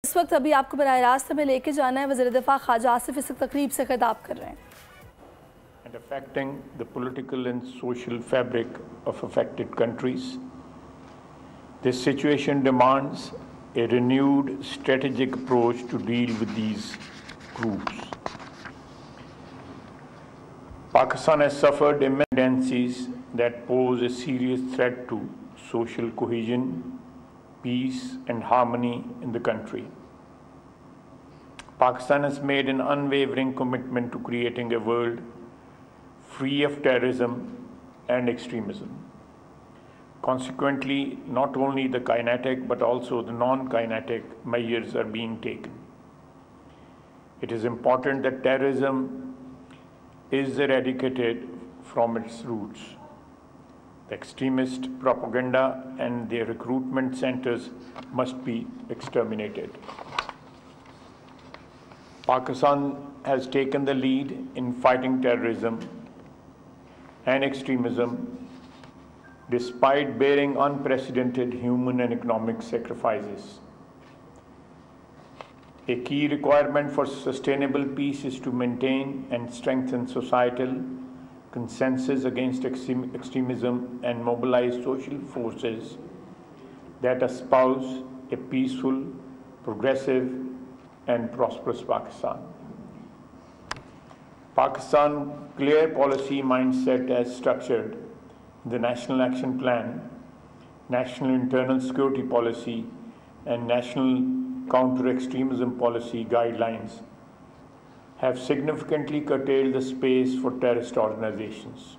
इस वक्त अभी आपको बराह रास्त में लेके जाना है। वज़ीर दिफा ख्वाजा आसिफ इस तकरीब से खिताब कर रहे हैं। And affecting the political and social fabric of affected countries, this situation demands a renewed strategic approach to deal with these groups. Pakistan has suffered immense tendencies that pose a serious threat to social cohesion, peace and harmony in the country. Pakistan has made an unwavering commitment to creating a world free of terrorism and extremism. Consequently, not only the kinetic but also the non-kinetic measures are being taken. It is important that terrorism is eradicated from its roots. The extremist propaganda and their recruitment centers must be exterminated. Pakistan has taken the lead in fighting terrorism and extremism despite bearing unprecedented human and economic sacrifices. A key requirement for sustainable peace is to maintain and strengthen societal consensus against extremism and mobilize social forces that espouse a peaceful, progressive and prosperous Pakistan. Pakistan's clear policy mindset as structured in the National Action Plan, National Internal Security Policy and National Counter-Extremism Policy guidelines have significantly curtailed the space for terrorist organizations.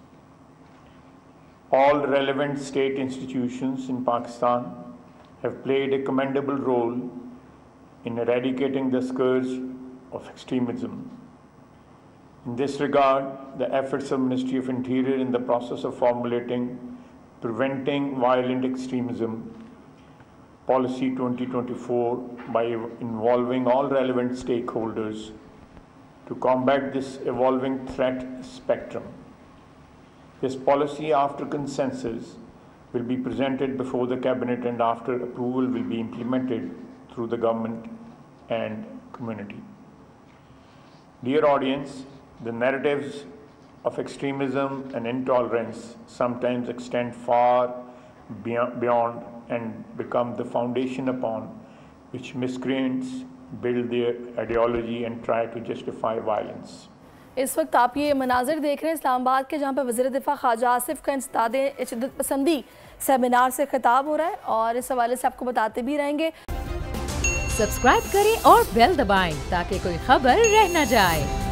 All relevant state institutions in Pakistan have played a commendable role in eradicating the scourge of extremism. In this regard, the efforts of Ministry of Interior in the process of formulating Preventing Violent Extremism Policy 2024 by involving all relevant stakeholders to combat this evolving threat spectrum. This policy, after consensus, will be presented before the Cabinet and after approval will be implemented through the government and community. Dear audience, the narratives of extremism and intolerance sometimes extend far beyond and become the foundation upon which miscreants build their ideology and try to justify violence. इस वक्त आप ये मनाजिर देख रहे हैं इस्लामाबाद के, जहाँ पर वज़ीर दिफा ख्वाजा आसिफ का इंसदादे शिद्दत पसंदी सेमिनार से खिताब हो रहा है और इस हवाले से आपको बताते भी रहेंगे। सब्सक्राइब करें और बेल दबाएं ताकि कोई खबर रह न जाए।